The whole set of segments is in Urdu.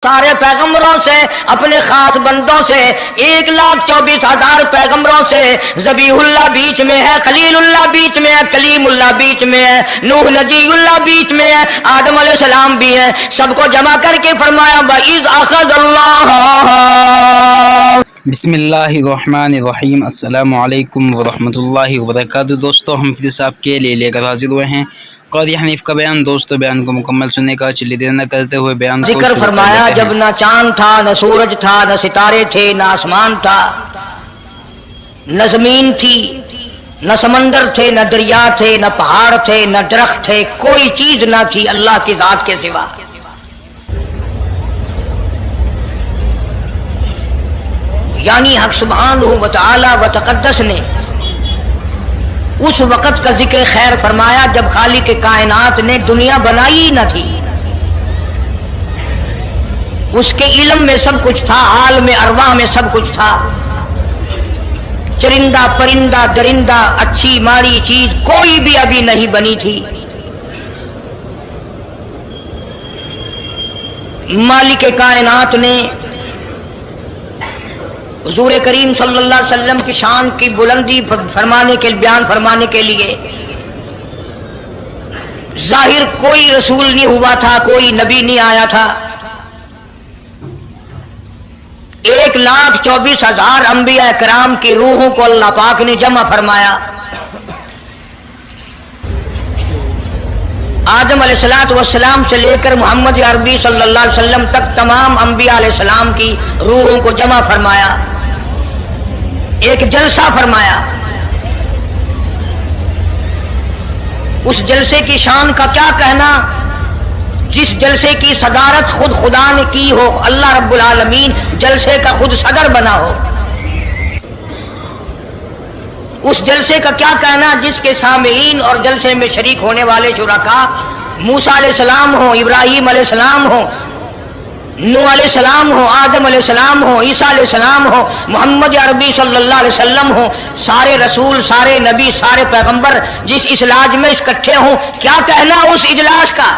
سارے پیغمبروں سے، اپنے خاص بندوں سے، 1,24,000 پیغمبروں سے، ذبیح اللہ بیچ میں ہے، خلیل اللہ بیچ میں ہے، کلیم اللہ بیچ میں ہے، نوح نجی اللہ بیچ میں ہے، آدم علیہ السلام بھی ہے، سب کو جمع کر کے فرمایا وَإِذْ أَخَذَ اللَّهُ۔ بسم اللہ الرحمن الرحیم۔ السلام علیکم ورحمۃ اللہ وبرکاتہ۔ دوستو ہم پھر سے آپ کے لیے لے کر حاضر ہوئے ہیں قاضی حنیف کا بیان۔ دوستو بیان کو مکمل سننے کا چلیے دیر نہ کرتے ہوئے بیان کو ذکر فرمایا جب نہ چاند تھا، نہ سورج تھا، نہ ستارے تھے، نہ آسمان تھا، نہ زمین تھی، نہ سمندر تھے، نہ دریا تھے، نہ پہاڑ تھے، نہ درخت تھے، کوئی چیز نہ تھی اللہ کی ذات کے سوا۔ یعنی حق سبحانہ و تعالی و تقدس نے اس وقت کا ذکر خیر فرمایا جب خالق کائنات نے دنیا بنائی ہی نہ تھی۔ اس کے علم میں سب کچھ تھا، عالم ارواح میں سب کچھ تھا، چرندہ پرندہ درندہ اچھی ماری چیز کوئی بھی ابھی نہیں بنی تھی۔ مالک کائنات نے حضور کریم صلی اللہ علیہ وسلم کی شان کی بلندی فرمانے کے بیان فرمانے کے لیے ظاہر کوئی رسول نہیں ہوا تھا، کوئی نبی نہیں آیا تھا۔ 1,24,000 انبیاء کرام کی روحوں کو اللہ پاک نے جمع فرمایا۔ آدم علیہ السلام سے لے کر محمد عربی صلی اللہ علیہ وسلم تک تمام انبیاء علیہ السلام کی روحوں کو جمع فرمایا، ایک جلسہ فرمایا۔ اس جلسے کی شان کا کیا کہنا، جس جلسے کی صدارت خود خدا نے کی ہو، اللہ رب العالمین جلسے کا خود صدر بنا ہو۔ اس جلسے کا کیا کہنا جس کے سامعین اور جلسے میں شریک ہونے والے شرکاء موسیٰ علیہ السلام ہو، ابراہیم علیہ السلام ہو، نوح علیہ السلام ہو، آدم علیہ السلام ہو، عیسیٰ علیہ السلام ہو، محمد عربی صلی اللہ علیہ وسلم ہو، سارے رسول، سارے نبی، سارے پیغمبر جس اجلاس میں اکٹھے ہوں، کیا کہنا اس اجلاس کا۔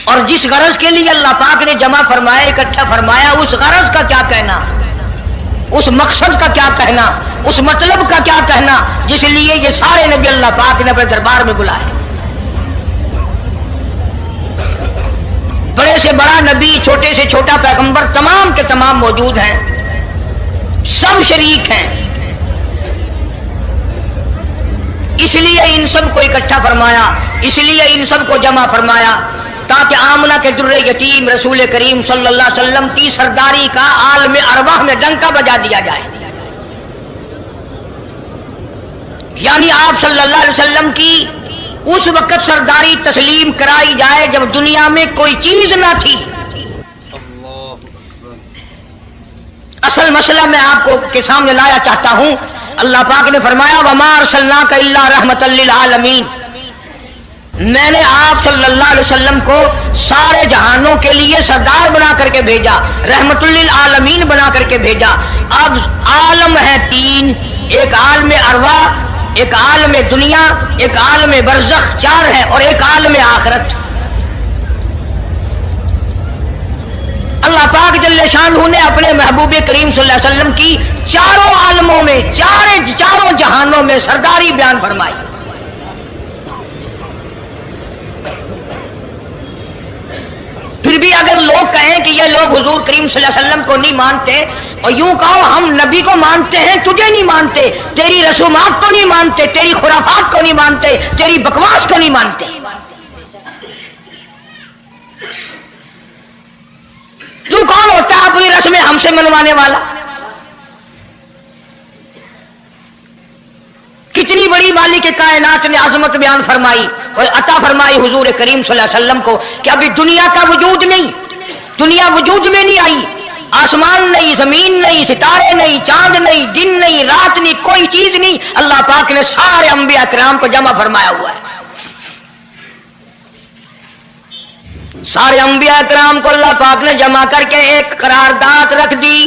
اور جس غرض کے لیے اللہ پاک نے جمع فرمایا، اکٹھا فرمایا، اس غرض کا کیا کہنا، اس مقصد کا کیا کہنا، اس مطلب کا کیا کہنا جس لیے یہ سارے نبی اللہ پاک نے اپنے دربار میں بلائے۔ بڑے سے بڑا نبی، چھوٹے سے چھوٹا پیغمبر، تمام کے تمام موجود ہیں، سب شریک ہیں۔ اس لیے ان سب کو اکٹھا فرمایا، اس لیے ان سب کو جمع فرمایا تاکہ آمنہ کے در یتیم رسول کریم صلی اللہ علیہ وسلم کی سرداری کا عالم ارواح میں ڈنکا بجا دیا جائے۔ یعنی آپ صلی اللہ علیہ وسلم کی اس وقت سرداری تسلیم کرائی جائے جب دنیا میں کوئی چیز نہ تھی۔ اصل مسئلہ میں آپ کو کے سامنے لایا چاہتا ہوں۔ اللہ پاک نے فرمایا وَمَا أَرْسَلْنَاكَ إِلَّا رَحْمَةً لِّلْعَالَمِينَ، میں نے آپ صلی اللہ علیہ وسلم کو سارے جہانوں کے لیے سردار بنا کر کے بھیجا، رحمت للعالمین بنا کر کے بھیجا۔ اب عالم ہے تین، ایک عالم ارواح، ایک عالم دنیا، ایک عالم برزخ، چار ہے، اور ایک عالم آخرت۔ اللہ پاک جل شانہ نے اپنے محبوب کریم صلی اللہ علیہ وسلم کی چاروں عالموں میں، چاروں جہانوں میں سرداری بیان فرمائی۔ پھر بھی اگر لوگ کہیں کہ یہ لوگ حضور کریم صلی اللہ علیہ وسلم کو نہیں مانتے، اور یوں کہو ہم نبی کو مانتے ہیں، تجھے نہیں مانتے، تیری رسومات کو نہیں مانتے، تیری خرافات کو نہیں مانتے، تیری بکواس کو نہیں مانتے، تو کون ہوتا ہے اپنی رسمیں ہم سے منوانے والا؟ کتنی بڑی مالک کائنات نے عظمت بیان فرمائی اور عطا فرمائی حضور کریم صلی اللہ علیہ وسلم کو کہ ابھی دنیا کا وجود نہیں، دنیا وجود میں نہیں آئی، آسمان نہیں، زمین نہیں، ستارے نہیں، چاند نہیں، دن نہیں، رات نہیں، کوئی چیز نہیں، اللہ پاک نے سارے انبیاء کرام کو جمع فرمایا ہوا ہے۔ سارے انبیاء کرام کو اللہ پاک نے جمع کر کے ایک قرارداد رکھ دی۔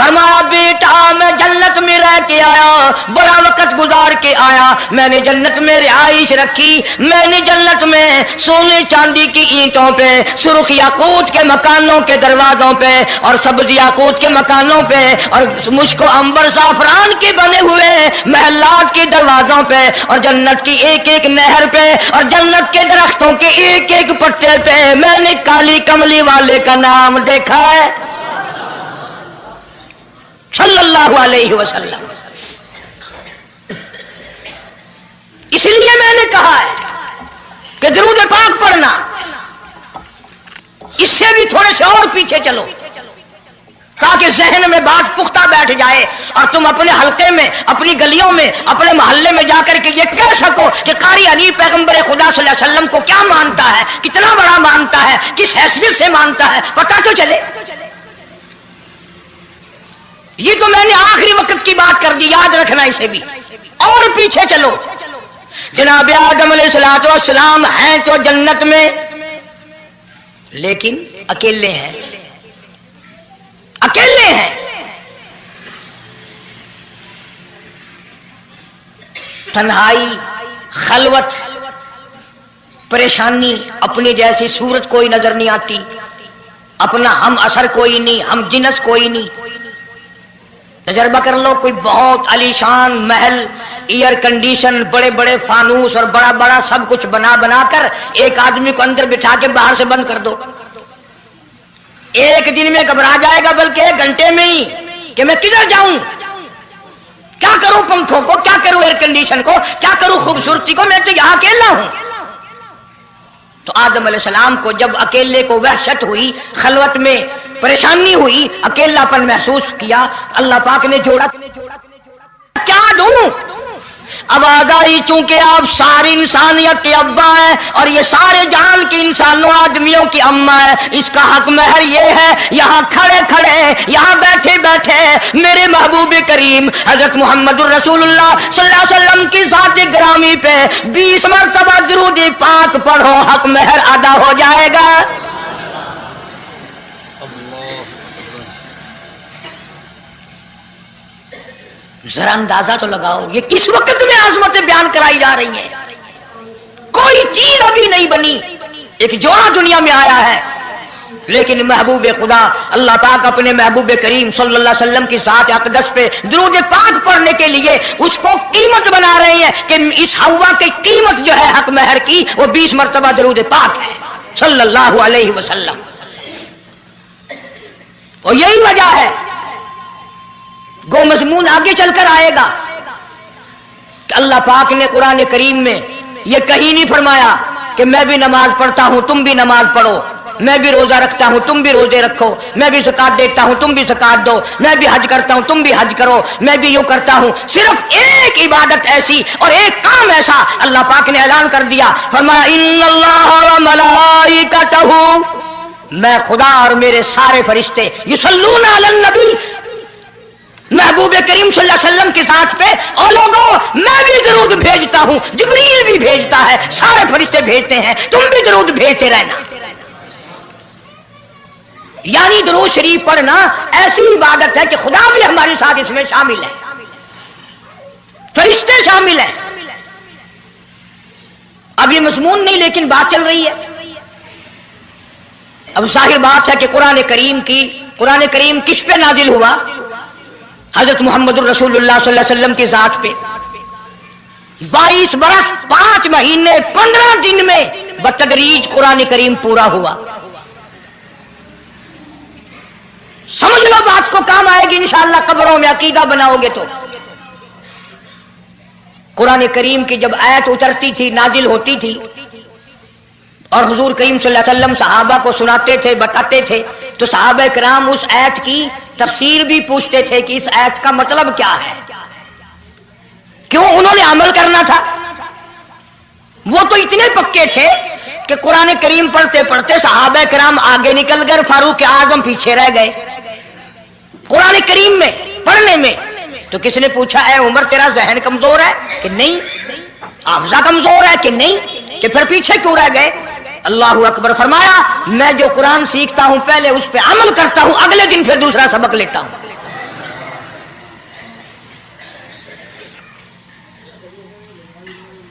فرمایا بیٹا میں جنت میں رہ کے آیا, بڑا وقت گزار کے آیا, میں نے جنت میں رہائش رکھی, میں نے جنت میں سونے چاندی کی اینٹوں پہ, سرخ یاقوت کے مکانوں کے دروازوں پہ اور سبز یاقوت کے مکانوں پہ اور مشک و عنبر زعفران کے بنے ہوئے محلات کے دروازوں پہ اور جنت کی ایک ایک نہر پہ اور جنت کے درختوں کے ایک ایک پتے پہ میں نے کالی کملی والے کا نام دیکھا ہے صلی اللہ علیہ وسلم. اس لیے میں نے کہا ہے کہ درود پاک پڑھنا, اس سے بھی تھوڑے سے اور پیچھے چلو تاکہ ذہن میں بات پختہ بیٹھ جائے اور تم اپنے حلقے میں, اپنی گلیوں میں, اپنے محلے میں جا کر کے یہ کہہ سکو کہ قاری علی پیغمبر خدا صلی اللہ علیہ وسلم کو کیا مانتا ہے, کتنا بڑا مانتا ہے, کس حیثیت سے مانتا ہے, پتہ تو چلے. یہ تو میں نے آخری وقت کی بات کر دی, یاد رکھنا اسے بھی. اور پیچھے چلو, جناب آدم علیہ السلام ہیں تو جنت میں, لیکن اکیلے ہیں, اکیلے ہیں. تنہائی, خلوت, پریشانی, اپنی جیسی صورت کوئی نظر نہیں آتی, اپنا ہم اثر کوئی نہیں, ہم جنس کوئی نہیں. تجربہ کر لو, کوئی بہت عالیشان محل, ایئر کنڈیشن, بڑے بڑے فانوس اور بڑا بڑا سب کچھ بنا بنا کر ایک آدمی کو اندر بٹھا کے باہر سے بند کر دو, ایک دن میں گھبرا جائے گا, بلکہ ایک گھنٹے میں ہی, کہ میں کدھر جاؤں, کیا کروں پنکھوں کو, کیا کروں ایئر کنڈیشن کو, کیا کروں خوبصورتی کو, میں تو یہاں اکیلا ہوں. تو آدم علیہ السلام کو جب اکیلے کو وحشت ہوئی, خلوت میں پریشانی ہوئی, اکیلا پن محسوس کیا, اللہ پاک نے جوڑا, کیا دوں. اب آگاہی چونکہ آپ ساری انسانیت کے ابا ہیں اور یہ سارے جہان کے انسانوں آدمیوں کی اماں ہے, اس کا حق مہر یہ ہے, یہاں کھڑے کھڑے, یہاں بیٹھے بیٹھے میرے محبوب کریم حضرت محمد الرسول اللہ صلی اللہ علیہ وسلم کی ذات گرامی پہ 20 مرتبہ درود پاک پڑھو, حق مہر ادا ہو جائے گا. ذرا اندازہ تو لگاؤ یہ کس وقت میں عظمتیں بیان کرائی جا رہی ہیں. کوئی چیز ابھی نہیں بنی, ایک جوڑا دنیا میں آیا ہے, لیکن محبوب خدا اللہ پاک اپنے محبوب کریم صلی اللہ علیہ وسلم کی ذات اقدس پہ درود پاک پڑھنے کے لیے اس کو قیمت بنا رہے ہیں کہ اس ہوا کی قیمت جو ہے حق مہر کی وہ 20 مرتبہ درود پاک ہے صلی اللہ علیہ وسلم. اور یہی وجہ ہے, گو مضمون آگے چل کر آئے گا کہ اللہ پاک نے قرآن کریم میں یہ کہیں نہیں فرمایا کہ میں بھی نماز پڑھتا ہوں تم بھی نماز پڑھو, میں بھی روزہ رکھتا ہوں تم بھی روزے رکھو, میں بھی زکات دیتا ہوں تم بھی زکات دو, میں بھی حج کرتا ہوں تم بھی حج کرو, میں بھی یوں کرتا ہوں. صرف ایک عبادت ایسی اور ایک کام ایسا اللہ پاک نے اعلان کر دیا, فرمایا ان اللہ و ملائکتہ, میں خدا اور میرے سارے فرشتے یصلون علی النبی, محبوب کریم صلی اللہ علیہ وسلم کی ذات پہ, اور لوگوں میں بھی درود بھیجتا ہوں, جبریل بھی بھیجتا ہے, سارے فرشتے بھیجتے ہیں, تم بھی درود بھیجتے رہنا. یعنی درود شریف پڑھنا ایسی عبادت ہے کہ خدا بھی ہمارے ساتھ اس میں شامل ہے, فرشتے شامل ہیں. اب یہ مضمون نہیں لیکن بات چل رہی ہے. اب ظاہر بات ہے کہ قرآن کریم کس پہ نازل ہوا, حضرت محمد الرسول اللہ صلی اللہ علیہ وسلم کی ذات پہ. 22 برس 5 مہینے 15 دن میں بتدریج قرآن کریم پورا ہوا. سمجھ لو بات کو, کام آئے گی انشاءاللہ قبروں میں عقیدہ بناؤ گے تو. قرآن کریم کی جب آیت اترتی تھی, نازل ہوتی تھی, اور حضور کریم صلی اللہ علیہ وسلم صحابہ کو سناتے تھے, بتاتے تھے, تو صحابہ کرام اس آیت کی تفسیر بھی پوچھتے تھے کہ اس آیت کا مطلب کیا ہے, کیوں انہوں نے عمل کرنا تھا. وہ تو اتنے پکے تھے کہ قرآن کریم پڑھتے پڑھتے صحابہ کرام آگے نکل گئے, فاروق اعظم پیچھے رہ گئے قرآن کریم میں پڑھنے میں. تو کس نے پوچھا اے عمر تیرا ذہن کمزور ہے کہ نہیں, حافظہ کمزور ہے کہ نہیں, کہ پھر پیچھے کیوں رہ گئے. اللہ اکبر, فرمایا میں جو قرآن سیکھتا ہوں پہلے اس پہ عمل کرتا ہوں, اگلے دن پھر دوسرا سبق لیتا ہوں.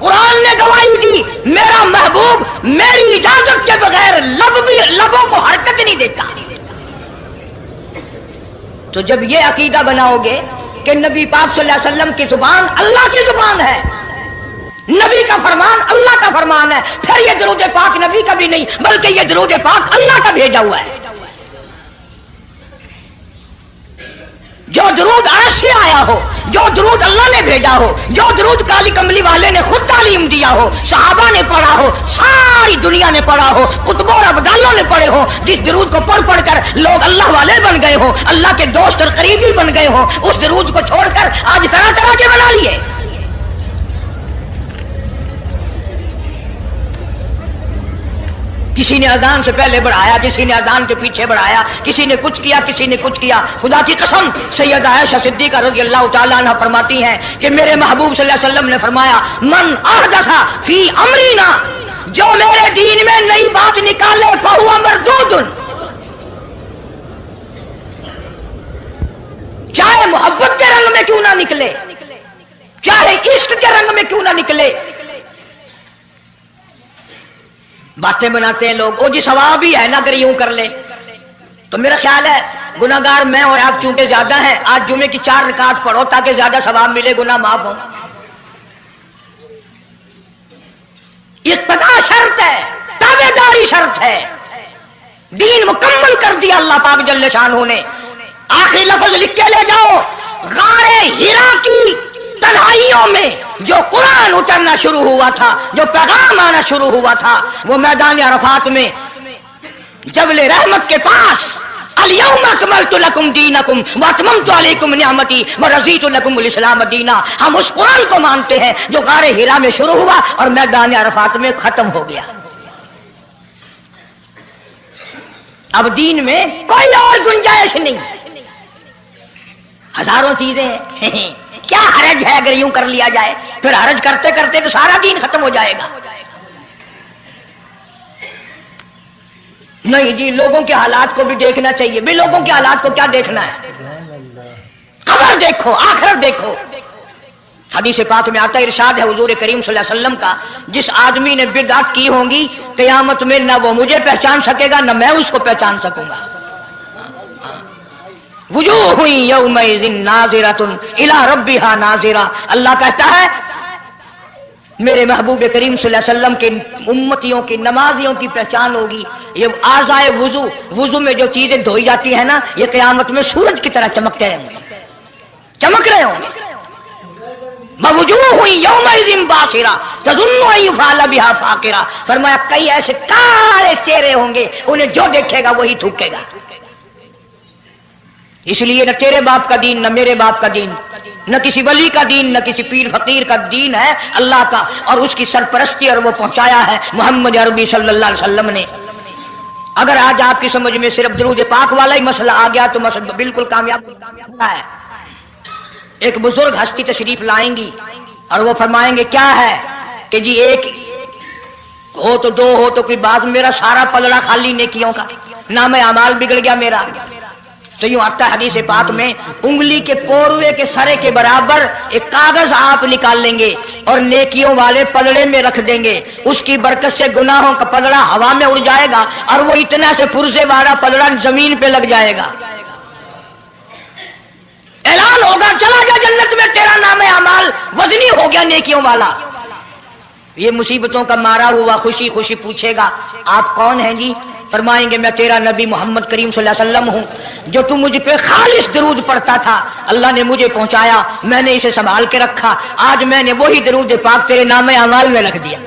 قرآن نے گواہی دی میرا محبوب میری اجازت کے بغیر لبوں کو حرکت نہیں دیتا. تو جب یہ عقیدہ بناؤ گے کہ نبی پاک صلی اللہ علیہ وسلم کی زبان اللہ کی زبان ہے، نبی کا فرمان اللہ کا فرمان ہے، پھر یہ درود پاک نبی کا بھی نہیں بلکہ یہ درود پاک اللہ کا بھیجا ہوا ہے. جو درود عرش سے آیا ہو، جو درود اللہ نے بھیجا ہو، جو درود کالی کملی والے نے خود تعلیم دیا ہو، صحابہ نے پڑھا ہو، ساری دنیا نے پڑھا ہو، قطبوں اور ابدالوں نے پڑھے ہو، جس درود کو پڑھ پڑھ کر لوگ اللہ والے بن گئے ہو، اللہ کے دوست اور قریبی بن گئے ہو، اس درود کو چھوڑ کر آج طرح طرح کے بنا لیے. کسی نے اذان سے پہلے بڑھایا، کسی نے اذان کے پیچھے بڑھایا، کسی نے کچھ کیا، کسی نے کچھ کیا. خدا کی قسم سیدہ عائشہ صدیقہ رضی اللہ تعالیٰ عنہ فرماتی ہیں کہ میرے محبوب صلی اللہ علیہ وسلم نے فرمایا من احدث فی امرنا، جو میرے دین میں نئی بات نکالے فہو مردود، چاہے محبت کے رنگ میں کیوں نہ نکلے، چاہے عشق کے رنگ میں کیوں نہ نکلے. باتیں بناتے ہیں لوگ، او جی ثواب ہی ہے نا اگر یوں کر لے. تو میرا خیال ہے گناہ گار میں اور آپ چونکہ زیادہ ہیں، آج جمعے کی 4 رکعت پڑھو تاکہ زیادہ ثواب ملے، گناہ معاف ہو. اقتداء شرط ہے، تابعداری شرط ہے. دین مکمل کر دیا اللہ پاک جل شانہ نے. آخری لفظ لکھ کے لے جاؤ، غار ہرا کی تنہائیوں میں جو قرآن اترنا شروع ہوا تھا، جو پیغام آنا شروع ہوا تھا، وہ میدان عرفات میں جبل رحمت کے پاس الیوم اکملت لکم دینکم واتممت علیکم نعمتی ورضیت لکم الاسلام دینا. ہم اس قرآن کو مانتے ہیں جو غار ہرا میں شروع ہوا اور میدان عرفات میں ختم ہو گیا. اب دین میں کوئی اور گنجائش نہیں، ہزاروں چیزیں ہیں. کیا حرج ہے اگر یوں کر لیا جائے؟ پھر حرج کرتے کرتے تو سارا دین ختم ہو جائے گا. نہیں جی، لوگوں کے حالات کو بھی دیکھنا چاہیے. بھی لوگوں کے حالات کو کیا دیکھنا ہے؟ قبر دیکھو، آخرت دیکھو. حدیث پاک میں آتا ہے، ارشاد ہے حضور کریم صلی اللہ علیہ وسلم کا، جس آدمی نے بدعت کی ہوں گی قیامت میں نہ وہ مجھے پہچان سکے گا نہ میں اس کو پہچان سکوں گا. وجوہ یومئذ ناظرۃ الی ربھا ناظرہ. اللہ کہتا ہے میرے محبوب کریم صلی اللہ علیہ وسلم کے امتیوں کی نمازیوں کی پہچان ہوگی. یہ اعضائے وضو میں جو چیزیں دھوئی جاتی ہیں نا، یہ قیامت میں سورج کی طرح چمکتے رہیں گے، چمک رہے ہوں گے. وجوہ یومئذ باسرہ تظن ان یفعل بها فاقرہ. فرمایا کئی ایسے کالے چہرے ہوں گے، انہیں جو دیکھے گا وہی تھوکے گا. اس لیے نہ تیرے باپ کا دین نہ میرے باپ کا دین، نہ کسی ولی کا دین نہ کسی پیر فقیر کا دین ہے اللہ کا، اور اس کی سرپرستی اور وہ پہنچایا ہے محمد عربی صلی اللہ علیہ وسلم نے. اگر آج آپ کی سمجھ میں صرف درود پاک والا ہی مسئلہ آ گیا تو مسئلہ بالکل کامیاب ہے. ایک بزرگ ہستی تشریف لائیں گی اور وہ فرمائیں گے کیا ہے کہ جی ایک ہو تو دو ہو تو کوئی بات، میرا سارا پلڑا خالی نیکیوں کا، نام اعمال بگڑ گیا میرا. تو یوں آتا ہے حدیث پاک میں، انگلی کے پوروے کے سرے کے برابر ایک کاغذ آپ نکال لیں گے اور نیکیوں والے پلڑے میں رکھ دیں گے. اس کی برکت سے گناہوں کا پلڑا ہوا میں اڑ جائے گا اور وہ اتنا سے پرزے والا پلڑا زمین پہ لگ جائے گا. اعلان ہوگا چلا جا جنت میں، تیرا نام اعمال وزنی ہو گیا نیکیوں والا. یہ مصیبتوں کا مارا ہوا خوشی خوشی پوچھے گا آپ کون ہیں جی؟ فرمائیں گے میں تیرا نبی محمد کریم صلی اللہ علیہ وسلم ہوں، جو تم مجھ پہ خالص درود پڑھتا تھا، اللہ نے مجھے پہنچایا، میں نے اسے سنبھال کے رکھا، آج میں نے وہی درود پاک تیرے نام اعمال میں رکھ دیا.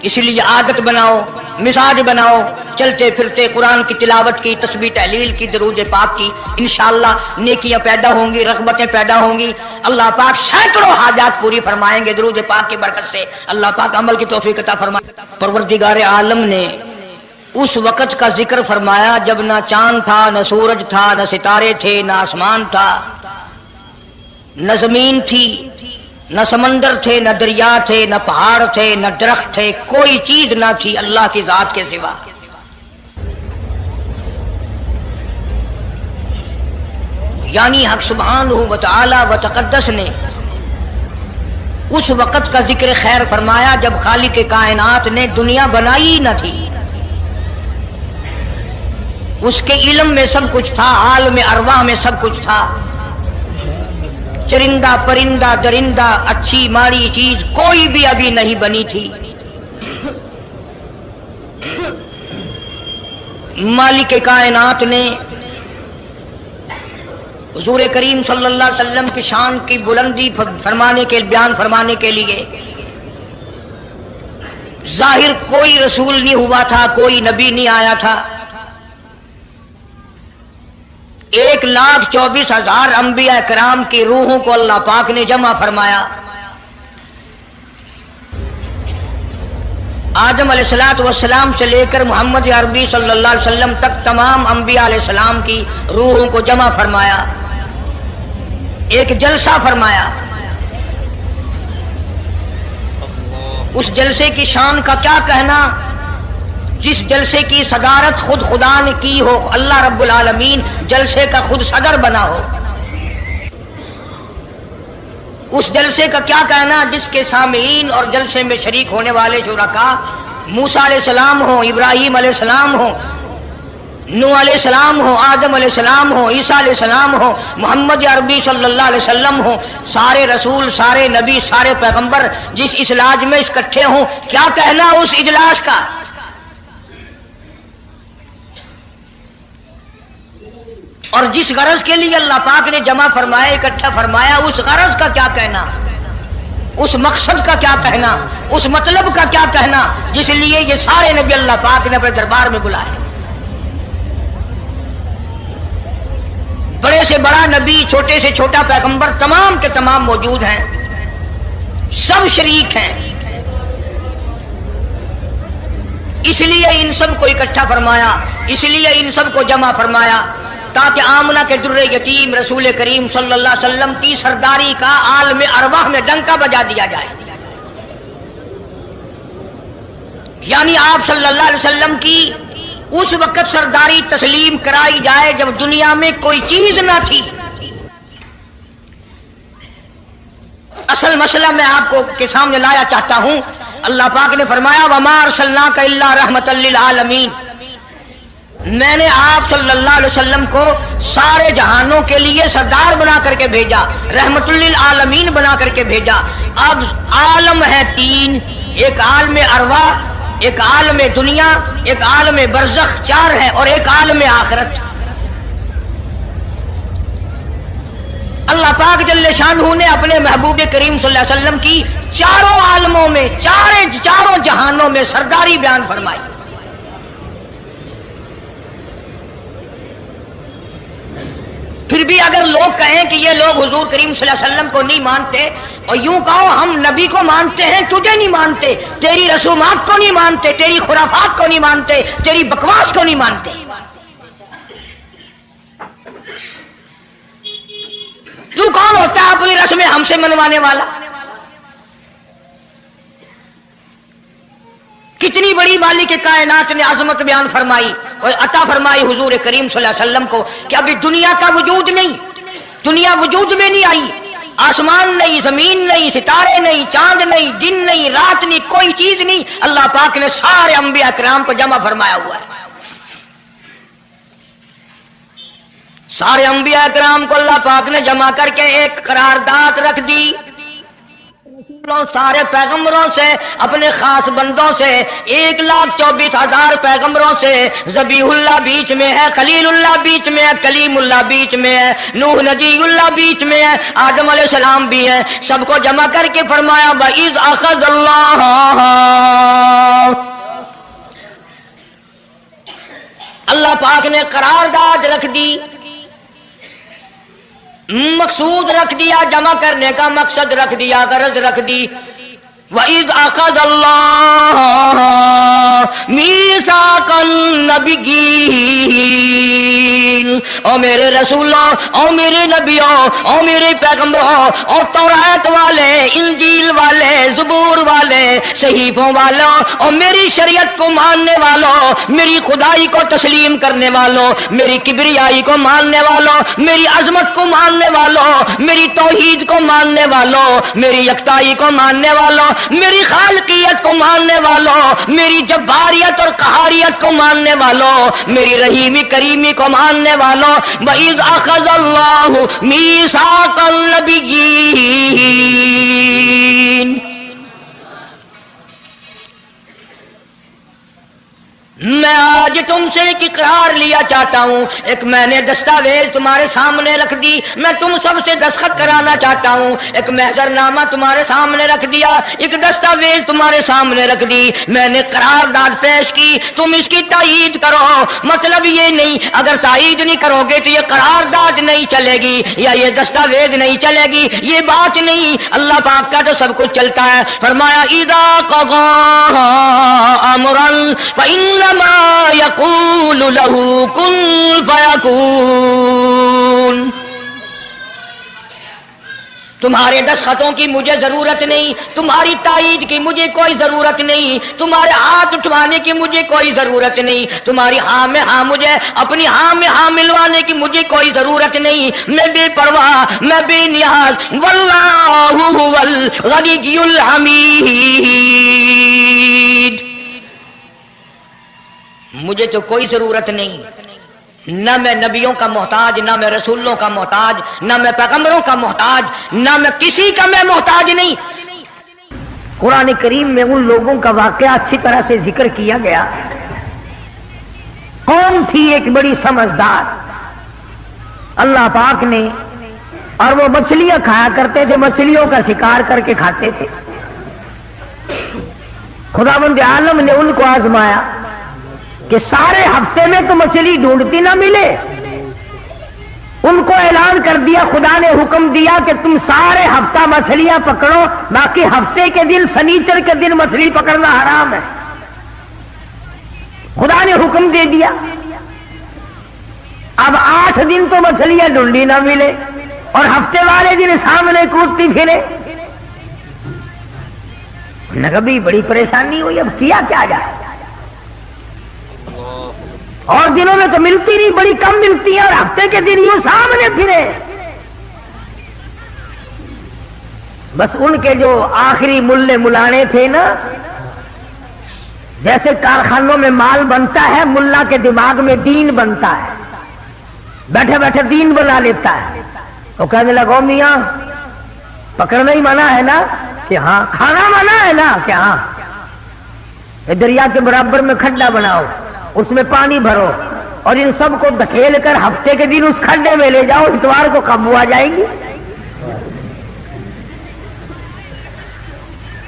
اس لیے عادت بناؤ، مزاج بناؤ، چلتے پھرتے قرآن کی تلاوت کی، تسبیح تحلیل کی، درود پاک کی، انشاءاللہ نیکیاں پیدا ہوں گی، رغبتیں پیدا ہوں گی. اللہ پاک سینکڑوں حاجات پوری فرمائیں گے درود پاک کی برکت سے. اللہ پاک عمل کی توفیق عطا فرمائے. پروردگار عالم نے اس وقت کا ذکر فرمایا جب نہ چاند تھا، نہ سورج تھا، نہ ستارے تھے، نہ آسمان تھا، نہ زمین تھی، نہ سمندر تھے، نہ دریا تھے، نہ پہاڑ تھے، نہ درخت تھے، کوئی چیز نہ تھی اللہ کی ذات کے سوا. یعنی حق سبحانہ و تعالی و تقدس نے اس وقت کا ذکر خیر فرمایا جب خالق کائنات نے دنیا بنائی نہ تھی. اس کے علم میں سب کچھ تھا، عالم ارواح میں سب کچھ تھا. چرندہ پرندہ درندہ اچھی ماڑی چیز کوئی بھی ابھی نہیں بنی تھی. مالک کائنات نے حضور کریم صلی اللہ علیہ وسلم کی شان کی بلندی بیان فرمانے کے لیے ظاہر کوئی رسول نہیں ہوا تھا، کوئی نبی نہیں آیا تھا. 1,24,000 انبیاء کرام کی روحوں کو اللہ پاک نے جمع فرمایا. آدم علیہ السلام سے لے کر محمد عربی صلی اللہ علیہ وسلم تک تمام انبیاء علیہ السلام کی روحوں کو جمع فرمایا، ایک جلسہ فرمایا. اس جلسے کی شان کا کیا کہنا، جس جلسے کی صدارت خود خدا نے کی ہو، اللہ رب العالمین جلسے کا خود صدر بنا ہو. اس جلسے کا کیا کہنا جس کے سامعین اور جلسے میں شریک ہونے والے شرکاء موسیٰ علیہ السلام ہو، ابراہیم علیہ السلام ہو، نوح علیہ السلام ہو، آدم علیہ السلام ہو، عیسیٰ علیہ السلام ہو، محمد عربی صلی اللہ علیہ وسلم ہو، سارے رسول، سارے نبی، سارے پیغمبر جس اجلاس میں اکٹھے ہوں، کیا کہنا اس اجلاس کا. اور جس غرض کے لیے اللہ پاک نے جمع فرمایا، اکٹھا فرمایا، اس غرض کا کیا کہنا، اس مقصد کا کیا کہنا، اس مطلب کا کیا کہنا جس لیے یہ سارے نبی اللہ پاک نے اپنے دربار میں بلائے. بڑے سے بڑا نبی، چھوٹے سے چھوٹا پیغمبر، تمام کے تمام موجود ہیں، سب شریک ہیں. اس لیے ان سب کو اکٹھا فرمایا، اس لیے ان سب کو جمع فرمایا تاکہ آمنہ کے در یتیم رسول کریم صلی اللہ علیہ وسلم کی سرداری کا عالم ارواح میں ڈنکا بجا دیا جائے. یعنی آپ صلی اللہ علیہ وسلم کی اس وقت سرداری تسلیم کرائی جائے جب دنیا میں کوئی چیز نہ تھی. اصل مسئلہ میں آپ کو کے سامنے لایا چاہتا ہوں. اللہ پاک نے فرمایا وَمَا أَرْسَلْنَاكَ إِلَّا رَحْمَةً لِّلْعَالَمِينَ، میں نے آپ صلی اللہ علیہ وسلم کو سارے جہانوں کے لیے سردار بنا کر کے بھیجا، رحمت للعالمین بنا کر کے بھیجا. اب عالم ہے 3، ایک عالم ارواح، ایک عالم دنیا، ایک عالم برزخ، 4 ہے، اور ایک عالم آخرت. اللہ پاک جل شانہ نے اپنے محبوب کریم صلی اللہ علیہ وسلم کی چاروں عالموں میں، چاروں جہانوں میں سرداری بیان فرمائی. پھر بھی اگر لوگ کہیں کہ یہ لوگ حضور کریم صلی اللہ علیہ وسلم کو نہیں مانتے، اور یوں کہو ہم نبی کو مانتے ہیں، تجھے نہیں مانتے، تیری رسومات کو نہیں مانتے، تیری خرافات کو نہیں مانتے، تیری بکواس کو نہیں مانتے. تو کون ہوتا ہے اپنی رسمیں ہم سے منوانے والا؟ کتنی بڑی مالک کائنات نے عظمت بیان فرمائی اور عطا فرمائی حضور کریم صلی اللہ علیہ وسلم کو کہ ابھی دنیا کا وجود نہیں، دنیا وجود میں نہیں آئی، آسمان نہیں، زمین نہیں، ستارے نہیں، چاند نہیں، دن نہیں، رات نہیں، کوئی چیز نہیں. اللہ پاک نے سارے انبیاء کرام کو جمع فرمایا ہوا ہے. سارے انبیاء کرام کو اللہ پاک نے جمع کر کے ایک قرارداد رکھ دی. سارے پیغمبروں سے، اپنے خاص بندوں سے، 1,24,000 پیغمبروں سے، ذبیح اللہ بیچ میں ہے، خلیل اللہ بیچ میں ہے، کلیم اللہ بیچ میں ہے، نوح نجی اللہ بیچ میں ہے، آدم علیہ السلام بھی ہے. سب کو جمع کر کے فرمایا وَإِذْ أَخَذَ اللَّهُ، اللہ پاک نے قرارداد رکھ دی، مقصود رکھ دیا، جمع کرنے کا مقصد رکھ دیا، غرض رکھ دی. وَإِذْ أَخَذَ اللَّهُ مِيثَاقَ النَّبِيِّينَ، او میرے رسولوں، او میرے نبیوں، او میرے پیغمبروں، اور تورات والے، انجیل والے، زبور والے، صحیفوں والوں، اور میری شریعت کو ماننے والوں، میری خدائی کو تسلیم کرنے والوں، میری کبریائی کو ماننے والوں، میری عظمت کو ماننے والوں، میری توحید کو ماننے والوں، میری یکتائی کو ماننے والوں، میری خالقیت کو ماننے والوں، میری جباریت اور قہاریت کو ماننے والوں، میری رحیمی کریمی کو ماننے والوں، وَإِذْ أَخَذَ اللَّهُ مِيثَاقَ النَّبِيِّينَ، میں آج تم سے ایک اقرار لیا چاہتا ہوں، ایک میں نے دستاویز تمہارے سامنے رکھ دی، میں تم سب سے دستخط کرانا چاہتا ہوں، ایک محضر نامہ تمہارے سامنے رکھ دیا، ایک دستاویز تمہارے سامنے رکھ دی، میں نے قرارداد پیش کی، تم اس کی تائید کرو۔ مطلب یہ نہیں اگر تائید نہیں کرو گے تو یہ قرارداد نہیں چلے گی یا یہ دستاویز نہیں چلے گی، یہ بات نہیں، اللہ پاک کا تو سب کچھ چلتا ہے۔ فرمایا اذا قضى امرا فانما يقول له كن فيكون، تمہارے دستخطوں کی مجھے ضرورت نہیں، تمہاری تائید کی مجھے کوئی ضرورت نہیں، تمہارے ہاتھ اٹھوانے کی مجھے کوئی ضرورت نہیں، تمہاری ہاں میں ہاں مجھے اپنی ہاں میں ہاں ملوانے کی مجھے کوئی ضرورت نہیں، میں بے پرواہ، میں بے نیاز، واللہ هو الغنی الحمید، مجھے تو کوئی ضرورت نہیں، نہ میں نبیوں کا محتاج، نہ میں رسولوں کا محتاج، نہ میں پیغمبروں کا محتاج، نہ میں کسی کا میں محتاج نہیں۔ قرآن کریم میں ان لوگوں کا واقعہ اچھی طرح سے ذکر کیا گیا۔ قوم تھی ایک بڑی سمجھدار، اللہ پاک نے، اور وہ مچھلیاں کھایا کرتے تھے، مچھلیوں کا شکار کر کے کھاتے تھے۔ خداوند عالم نے ان کو آزمایا کہ سارے ہفتے میں تو مچھلی ڈھونڈتی نہ ملے، ان کو اعلان کر دیا، خدا نے حکم دیا کہ تم سارے ہفتہ مچھلیاں پکڑو، باقی ہفتے کے دن سنیچر کے دن مچھلی پکڑنا حرام ہے۔ خدا نے حکم دے دیا۔ اب 8 دن تو مچھلیاں ڈھونڈی نہ ملے اور ہفتے والے دن سامنے کودتی پھرے، نبی بڑی پریشانی ہوئی، اب کیا کیا جائے، اور دنوں میں تو ملتی نہیں، بڑی کم ملتی ہے، اور ہفتے کے دن یوں سامنے پھرے۔ بس ان کے جو آخری ملے ملانے تھے نا، جیسے کارخانوں میں مال بنتا ہے، ملا کے دماغ میں دین بنتا ہے، بیٹھے بیٹھے دین بنا لیتا ہے۔ تو کہنے لگو میاں پکڑنا ہی منع ہے نا؟ کہ ہاں۔ کھانا منع ہے نا؟ کہ ہاں۔ دریا کے برابر میں کھڈا بناؤ، اس میں پانی بھرو، اور ان سب کو دھکیل کر ہفتے کے دن اس کھڈے میں لے جاؤ، اتوار کو قابو آ جائیں گی۔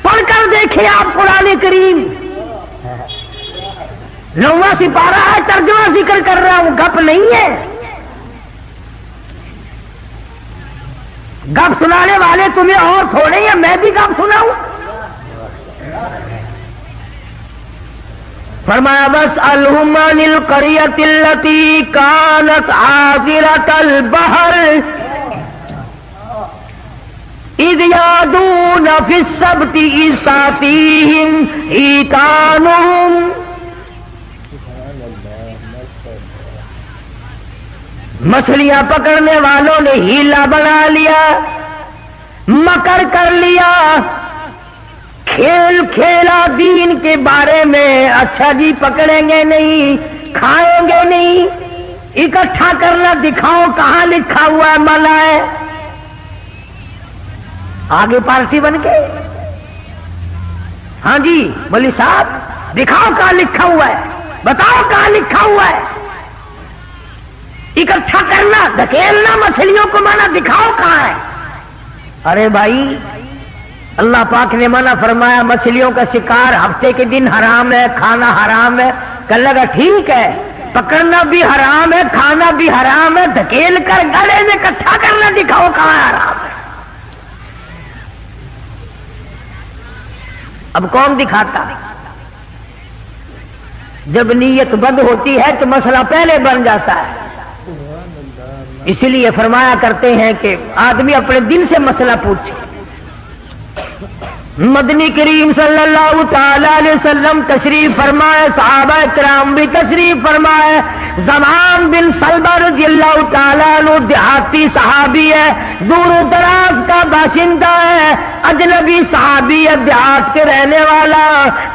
پڑھ کر دیکھیں آپ قرآن کریم، 9واں سپارہ ہے، ترجمہ ذکر کر رہا ہوں، گپ نہیں ہے۔ گپ سنانے والے تمہیں اور تھوڑے ہیں، میں بھی گپ سناؤں؟ فرمایا وَاسْأَلْهُمْ عَنِ الْقَرْيَةِ الَّتِي كَانَتْ حَاضِرَةَ الْبَحْرِ إِذْ يَعْدُونَ فِي السَّبْتِ إِذْ تَأْتِيهِمْ حِيتَانُهُمْ مچھلیاں پکڑنے والوں نے ہیلا بنا لیا، مکر کر لیا، کھیل کھیلا دین کے بارے میں، اچھا جی پکڑیں گے نہیں، کھائیں گے نہیں، اکٹھا کرنا دکھاؤ کہاں لکھا ہوا ہے، منع ہے۔ آگے پارٹی بن کے، ہاں جی بولی صاحب دکھاؤ کہاں لکھا ہوا ہے، بتاؤ کہاں لکھا ہوا ہے۔ اکٹھا کرنا، دھکیلنا مچھلیوں کو منع، دکھاؤ کہاں ہے۔ ارے بھائی اللہ پاک نے منع فرمایا، مچھلیوں کا شکار ہفتے کے دن حرام ہے، کھانا حرام ہے۔ کہنے لگا ٹھیک ہے، پکڑنا بھی حرام ہے، کھانا بھی حرام ہے، دھکیل کر گلے میں اکٹھا کرنا دکھاؤ کہاں حرام ہے۔ اب کون دکھاتا؟ جب نیت بد ہوتی ہے تو مسئلہ پہلے بن جاتا ہے. اسی لیے فرمایا کرتے ہیں کہ آدمی اپنے دل سے مسئلہ پوچھے. مدنی کریم صلی اللہ تعالی علیہ وسلم تشریف فرمائے، صحابہ کرام بھی تشریف فرمائے. زمان بن سلبہ رضی اللہ تعالی عنہ دیہاتی صحابی ہے، دور و دراز کا باشندہ ہے، اجنبی صحابی ہے، دیہات کے رہنے والا.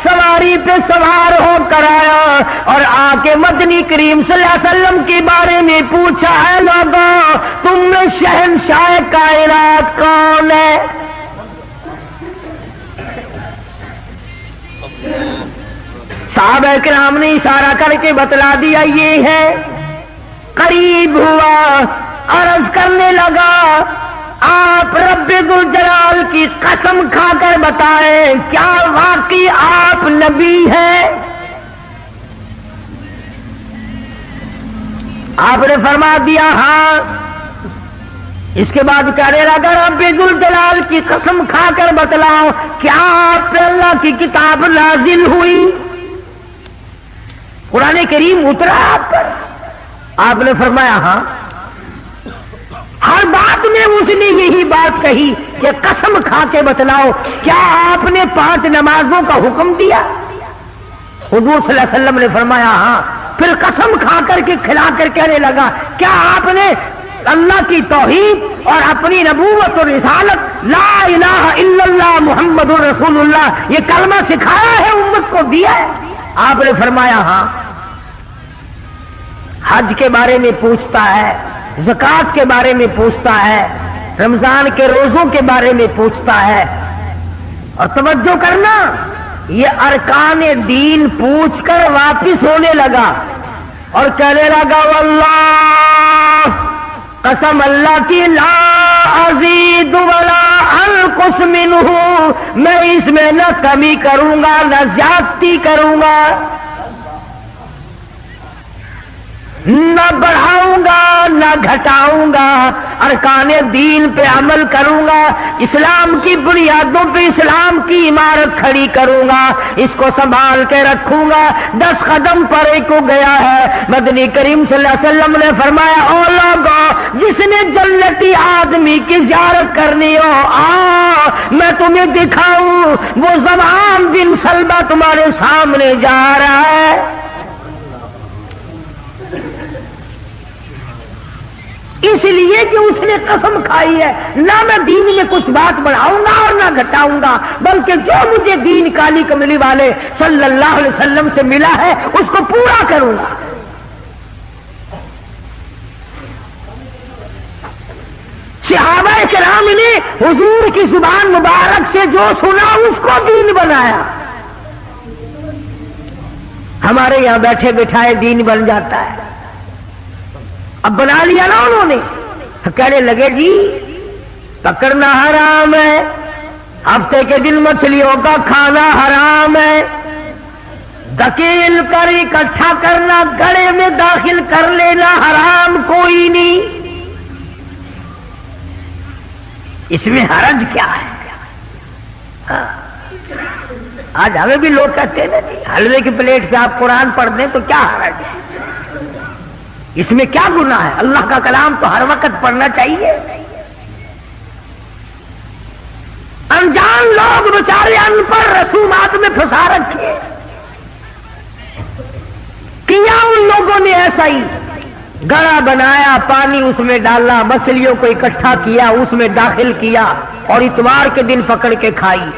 سواری پہ سوار ہو کر آیا اور آ کے مدنی کریم صلی اللہ علیہ وسلم کے بارے میں پوچھا، ہے لوگوں تم میں شہنشاہ کائنات کون ہے؟ صحابہ کرام نے اشارہ کر کے بتلا دیا یہ ہے. قریب ہوا، عرض کرنے لگا آپ رب ذوالجلال کی قسم کھا کر بتائیں کیا واقعی آپ نبی ہیں؟ آپ نے فرما دیا ہاں. اس کے بعد کہنے لگا رب ذوالجلال کی قسم کھا کر بتلاؤ کیا آپ پہ اللہ کی کتاب نازل ہوئی؟ قرآن کریم اترا آپ پر؟ آپ نے فرمایا ہاں. ہر بات میں اس نے یہی بات کہی کہ قسم کھا کے بتلاؤ کیا آپ نے 5 نمازوں کا حکم دیا؟ حضور صلی اللہ علیہ وسلم نے فرمایا ہاں. پھر قسم کھا کر کے کھلا کر کہنے لگا کیا آپ نے اللہ کی توحید اور اپنی نبوت اور رسالت لا الہ الا اللہ محمد رسول اللہ یہ کلمہ سکھایا ہے، امت کو دیا ہے؟ آپ نے فرمایا ہاں. حج کے بارے میں پوچھتا ہے، زکوٰۃ کے بارے میں پوچھتا ہے، رمضان کے روزوں کے بارے میں پوچھتا ہے. اور توجہ کرنا، یہ ارکان دین پوچھ کر واپس ہونے لگا اور کہنے لگا واللہ قسم اللہ کی لا ازید ولا انقص منہ، میں اس میں نہ کمی کروں گا نہ زیادتی کروں گا، نہ بڑھاؤں گا نہ گھٹاؤں گا. ارکان دین پہ عمل کروں گا، اسلام کی بنیادوں پہ اسلام کی عمارت کھڑی کروں گا، اس کو سنبھال کے رکھوں گا. 10 قدم پرے کو گیا ہے. مدنی کریم صلی اللہ علیہ وسلم نے فرمایا او لوگوں جس نے جنتی آدمی کی زیارت کرنی ہو میں تمہیں دکھاؤں. وہ زمان بن سلبہ تمہارے سامنے جا رہا ہے. اس لیے کہ اس نے قسم کھائی ہے نہ میں دین میں کچھ بات بڑھاؤں گا اور نہ گھٹاؤں گا، بلکہ جو مجھے دین کالی کملی والے صلی اللہ علیہ وسلم سے ملا ہے اس کو پورا کروں گا. صحابہ کرام نے حضور کی زبان مبارک سے جو سنا اس کو دین بنایا. ہمارے یہاں بیٹھے بٹھائے دین بن جاتا ہے. اب بنا لیا نا انہوں نے، کہنے لگے جی پکڑنا حرام ہے، ہفتے کے دن مچھلیوں کا کھانا حرام ہے، دھکیل کر اکٹھا کرنا گڑے میں داخل کر لینا حرام کوئی نہیں. اس میں حرج کیا ہے؟ آج ہمیں بھی لوگ کہتے ہیں نا حلوے کی پلیٹ سے آپ قرآن پڑھ دیں تو کیا حرج ہے، اس میں کیا گناہ ہے؟ اللہ کا کلام تو ہر وقت پڑھنا چاہیے. انجان لوگ بیچارے ان پر رسومات میں پھنسا رکھے. کیا ان لوگوں نے ایسا ہی گڑا بنایا، پانی اس میں ڈالا، مچھلیوں کو اکٹھا کیا، اس میں داخل کیا اور اتوار کے دن پکڑ کے کھائی.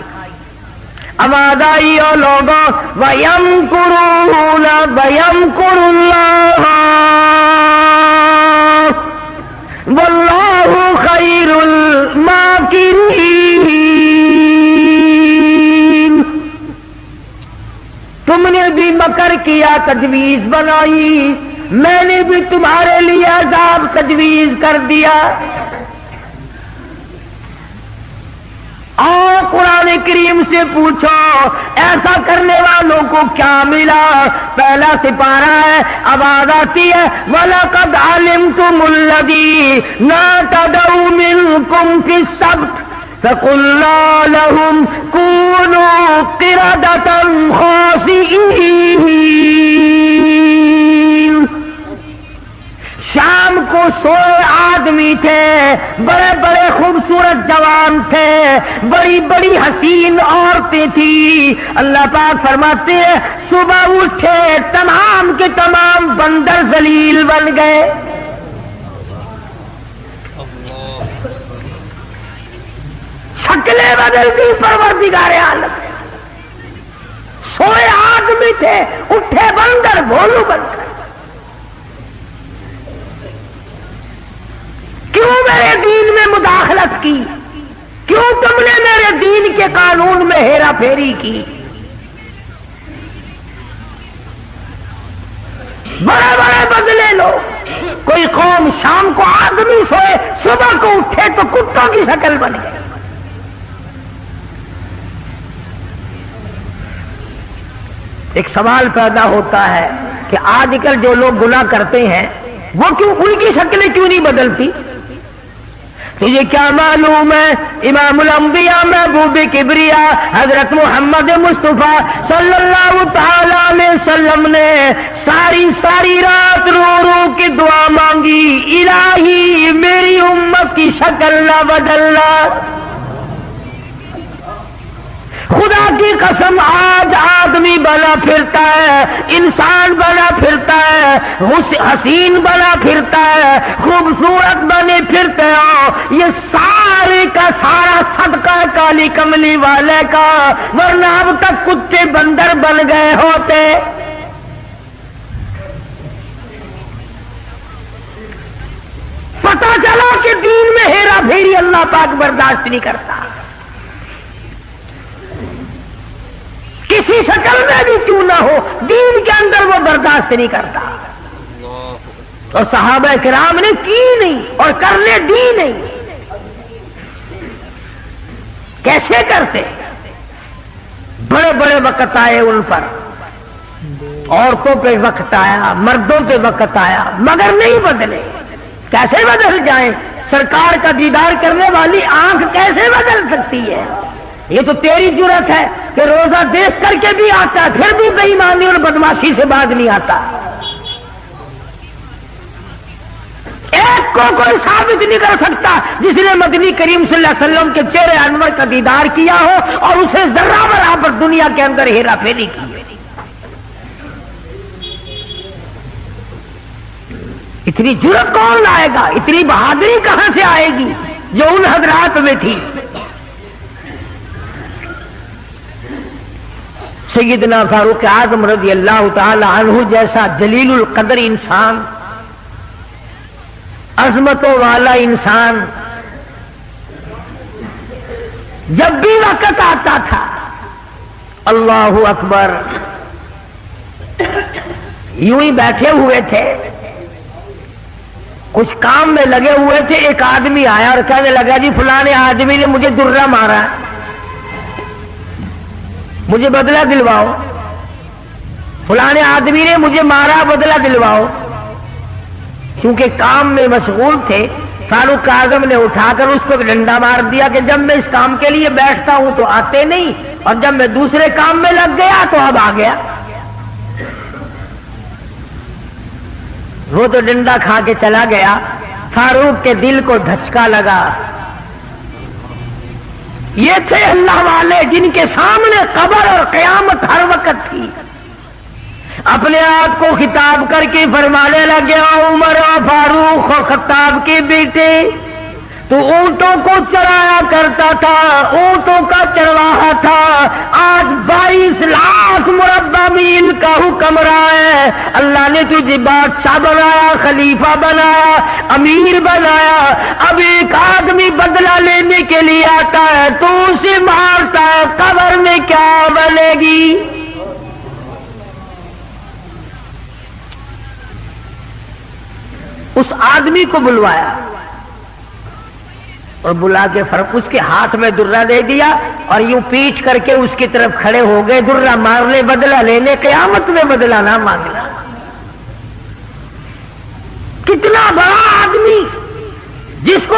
آواز آئی او لوگوں وَيَمْكُرُونَ وَيَمْكُرُ اللَّهُ وَاللَّهُ خَيْرُ الْمَاكِرِينَ. تم نے بھی مکر کیا، تجویز بنائی، میں نے بھی تمہارے لیے عذاب تجویز کر دیا. اور قرآن کریم سے پوچھو ایسا کرنے والوں کو کیا ملا. پہلا سپارہ ہے، آواز آتی ہے وَلَقَدْ عَلِمْتُمُ الَّذِينَ اعْتَدَوْا مِنْكُمْ فِي السَّبْتِ فقلنا لهم كونوا قردة خاسئين. شام کو سوئے آدمی تھے، بڑے بڑے خوبصورت جوان تھے، بڑی بڑی حسین عورتیں تھیں. اللہ پاک فرماتے ہیں صبح اٹھے تمام کے تمام بندر ذلیل بن گئے. شکلیں بدل دی پروردگار عالم. سوئے آدمی تھے، اٹھے بندر بھولو بن گئے. کیوں میرے دین میں مداخلت کی؟ کیوں تم نے میرے دین کے قانون میں ہیرا پھیری کی؟ بڑے بڑے بدلے لو. کوئی قوم شام کو آدمی سوئے، صبح کو اٹھے تو کتوں کی شکل بن گئے. ایک سوال پیدا ہوتا ہے کہ آج کل جو لوگ گناہ کرتے ہیں وہ کیوں، ان کی شکلیں کیوں نہیں بدلتی؟ تجھے کیا معلوم ہے امام الانبیاء محبوب کبریا حضرت محمد مصطفیٰ صلی اللہ تعالی علیہ وسلم نے ساری رات رو رو کے دعا مانگی، الہی میری امت کی شکل نہ بدلنا. خدا کی قسم آج آدمی بنا پھرتا ہے، انسان بنا پھرتا ہے، حسین بنا پھرتا ہے، خوبصورت بنے پھرتے ہو. یہ سارے کا سارا صدقہ کالی کملی والے کا، ورنہ اب تک کتے بندر بن گئے ہوتے. پتہ چلا کہ دین میں ہیرا پھیری اللہ پاک برداشت نہیں کرتا. کسی شکل میں بھی کیوں نہ ہو، دین کے اندر وہ برداشت نہیں کرتا. اور صحابہ کرام نے کی نہیں اور کرنے دی نہیں. کیسے کرتے؟ بڑے بڑے وقت آئے ان پر، عورتوں پہ وقت آیا، مردوں پہ وقت آیا، مگر نہیں بدلے. کیسے بدل جائیں؟ سرکار کا دیدار کرنے والی آنکھ کیسے بدل سکتی ہے؟ یہ تو تیری جرت ہے کہ روزہ دیکھ کر کے بھی آتا ہے، پھر بھی بے ایمانی اور بدماشی سے باز نہیں آتا. ایک کو کوئی ثابت نہیں کر سکتا جس نے مدنی کریم صلی اللہ علیہ وسلم کے چہرے انور کا دیدار کیا ہو اور اسے ذرہ برابر دنیا کے اندر ہیرا پھیری کی. اتنی جرت کون لائے گا؟ اتنی بہادری کہاں سے آئے گی جو ان حضرات میں تھی؟ سیدنا فاروق اعظم رضی اللہ تعالی عنہ جیسا جلیل القدر انسان، عظمتوں والا انسان، جب بھی وقت آتا تھا اللہ اکبر یوں ہی بیٹھے ہوئے تھے، کچھ کام میں لگے ہوئے تھے. ایک آدمی آیا اور کہنے لگا جی فلاں آدمی نے مجھے درہ مارا، مجھے بدلہ دلواؤ. فلاں آدمی نے مجھے مارا، بدلہ دلواؤ. کیونکہ کام میں مشغول تھے، فاروق اعظم نے اٹھا کر اس کو ڈنڈا مار دیا کہ جب میں اس کام کے لیے بیٹھتا ہوں تو آتے نہیں، اور جب میں دوسرے کام میں لگ گیا تو اب آ گیا. وہ تو ڈنڈا کھا کے چلا گیا. فاروق کے دل کو دھچکا لگا. یہ تھے اللہ والے جن کے سامنے قبر اور قیامت ہر وقت تھی. اپنے آپ کو خطاب کر کے فرمانے لگے عمر و فاروق و خطاب کے بیٹے، تو اونٹوں کو چرایا کرتا تھا، اونٹوں کا چرواہا تھا. آج 22 لاکھ مربع میل کا حکمراں ہے. اللہ نے تجھے بادشاہ بنایا، خلیفہ بنایا، امیر بنایا. اب ایک آدمی بدلہ لینے کے لیے آتا ہے تو اسے مارتا ہے، قبر میں کیا بنے گی؟ اس آدمی کو بلوایا اور بلا کے فرق اس کے ہاتھ میں درہ دے دیا اور یوں پیٹ کر کے اس کی طرف کھڑے ہو گئے. درہ مارنے، بدلہ لینے، قیامت میں بدلہ نہ مانگنا. کتنا بڑا آدمی جس کو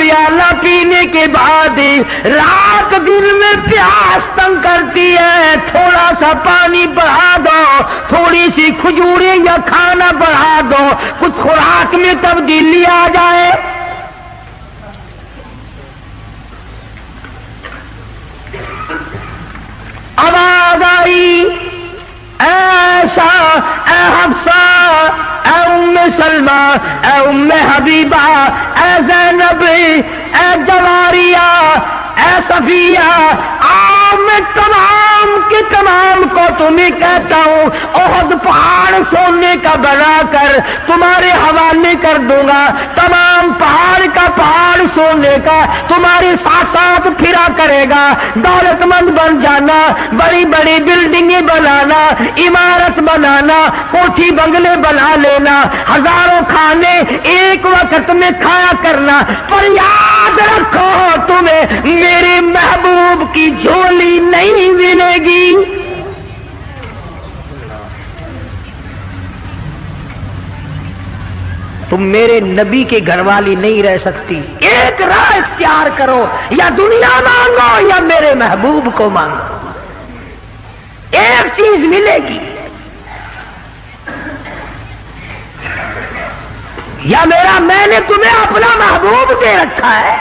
پیالہ پینے کے بعد رات دن میں پیاس تنگ کرتی ہے، تھوڑا سا پانی بڑھا دو، تھوڑی سی کھجوریں یا کھانا بڑھا دو، کچھ خوراک میں تبدیلی آ جائے۔ آواز آئی، اے عائشہ، اے حفصہ، اے ام سلمہ، اے ام حبیبہ، اے زینب، اے جواریہ، اے صفیہ، میں تمام کے تمام کو تمہیں کہتا ہوں احد پہاڑ سونے کا بنا کر تمہارے حوالے کر دوں گا، تمام پہاڑ کا پہاڑ سونے کا تمہارے ساتھ ساتھ پھرا کرے گا، دولت مند بن جانا، بڑی بڑی بلڈنگیں بنانا، عمارت بنانا، کوٹھی بنگلے بنا لینا، ہزاروں کھانے ایک وقت میں کھایا کرنا، پر یاد رکھو تمہیں میرے محبوب کی جھولی نہیں ملے گی۔ تم میرے نبی کے گھر والی نہیں رہ سکتی، ایک راہ اختیار کرو، یا دنیا مانگو یا میرے محبوب کو مانگو، ایک چیز ملے گی، یا میں نے تمہیں اپنا محبوب دے رکھا ہے،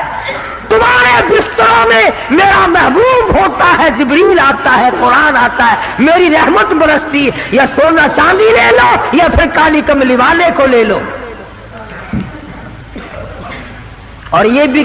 تمہارے بستروں میں میرا محبوب ہوتا ہے، جبریل آتا ہے، قرآن آتا ہے، میری رحمت برستی ہے، یا سونا چاندی لے لو یا پھر کالی کملی والے کو لے لو، اور یہ بھی